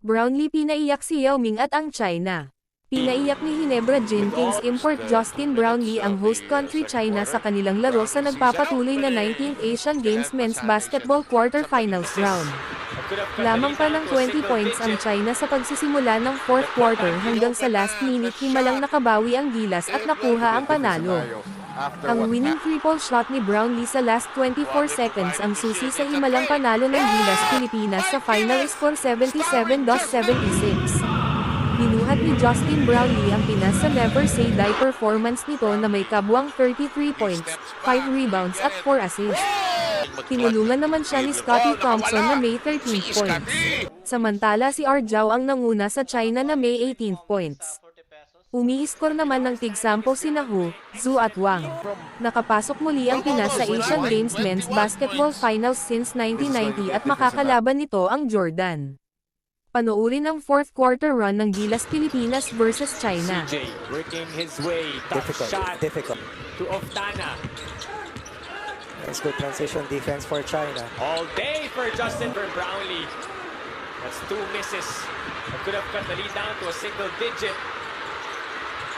Brownlee pinaiyak si Yao Ming at ang China. Pinaiyak ni Ginebra Gin Kings import Justin Brownlee ang host country China sa kanilang laro sa nagpapatuloy na 19th Asian Games Men's Basketball Quarterfinals round. Lamang pa ng 20 points ang China sa pagsisimula ng 4th quarter hanggang sa last minute himalang nakabawi ang Gilas at nakuha ang panalo. Ang winning triple shot ni Brownlee sa last 24 seconds ang susi sa himalang panalo ng Gilas Pilipinas sa final score 77-76. Binuhat ni Justin Brownlee ang Pinas sa never say die performance nito na may kabuang 33 points, 5 rebounds at 4 assists. Tinulungan naman siya ni Scottie Thompson na may 13 points. Samantala si Arjao ang nanguna sa China na may 18 points. Umi-score naman ng tig-sampo sina Hu, Zhu at Wang. Nakapasok muli ang Pinas sa Asian Games Men's Basketball Finals since 1990 at makakalaban nito ang Jordan. Panoorin ang 4th quarter run ng Gilas Pilipinas versus China. CJ working his way, tough shot to Oftana. That's good transition defense for China. All day for Justin Brownlee. That's 2 misses. That could have cut the lead down to a single digit.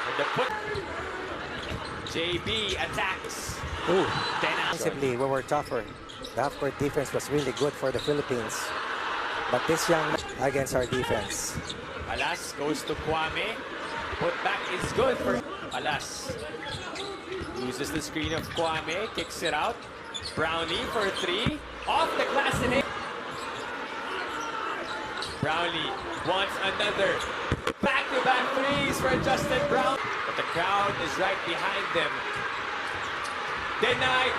And the put. JB attacks. Ooh, Then defensively we were tougher. The half-court defense was really good for the Philippines. But this young against our defense. Alas goes to Kwame. Put back is good for Alas. Uses the screen of Kwame, kicks it out. Brownlee for 3. Off the glass and in. Brownlee wants another. Back-to-back threes for Justin Brown. But the crowd is right behind them. Denied.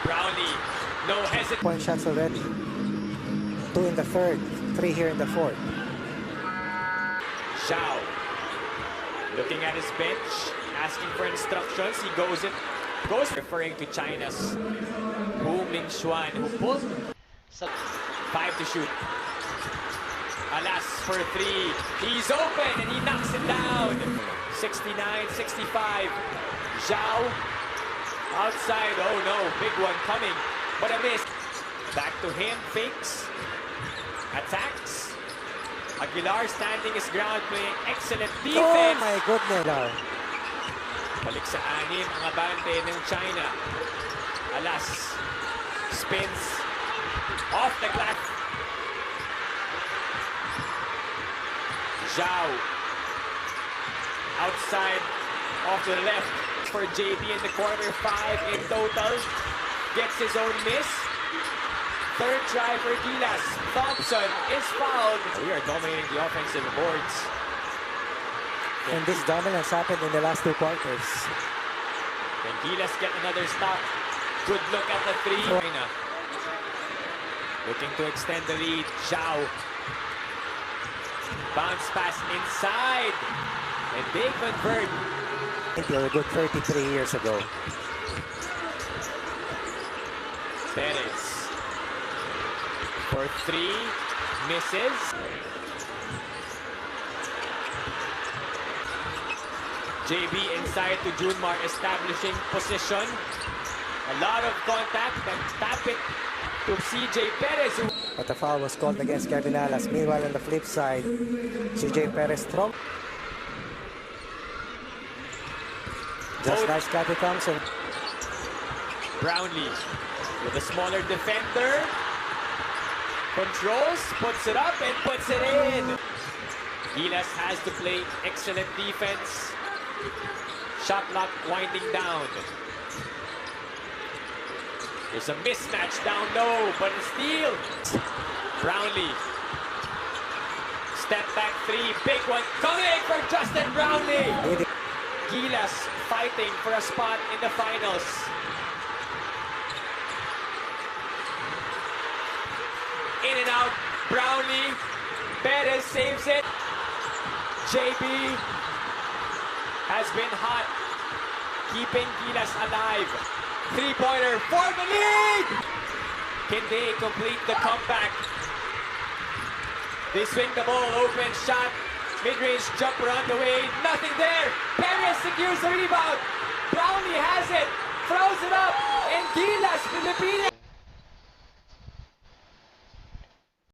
Brownlee, no hesitation. Point shots already. 2 in the third, 3 here in the fourth. Zhao, looking at his bench, asking for instructions. He goes referring to China's Hu Mingxuan, who pulled 5 to shoot. Alas for 3. He's open and he knocks it down. 69-65. Zhao outside. Oh no, big one coming. But a miss. Back to him, fakes. Attacks. Aguilar standing his ground, playing excellent defense. Oh my goodness. Balik sa 6 ang abante ng China. Alas spins off the glass. Zhao outside off to the left for JB in the corner. 5 in total. Gets his own miss. Third try for Gilas. Thompson is fouled. We are dominating the offensive boards. And this dominance happened in the last 2 quarters. Can Gilas get another stop? Good look at the 3. China looking to extend the lead. Zhao. Bounce pass inside. And they convert. I think they were good 33 years ago. Perez for 3, misses. JB inside to Junmar, establishing position. A lot of contact, and tap it to CJ Perez. But the foul was called against Kevin Alas. Meanwhile, on the flip side, CJ Perez throw. Just nice Scottie Thompson. Brownlee with a smaller defender. Controls, puts it up and puts it in. Gilas has to play excellent defense. Shot clock winding down. There's a mismatch down low, but a steal. Brownlee. Step back 3, big one coming for Justin Brownlee. Gilas fighting for a spot in the finals. In and out, Brownlee. Perez saves it. JB has been hot, keeping Gilas alive. 3-pointer for the lead! Can they complete the comeback? They swing the ball, open shot, mid-range jumper on the way, nothing there. Perez secures the rebound. Brownlee has it, throws it up, and Gilas, Pilipinas.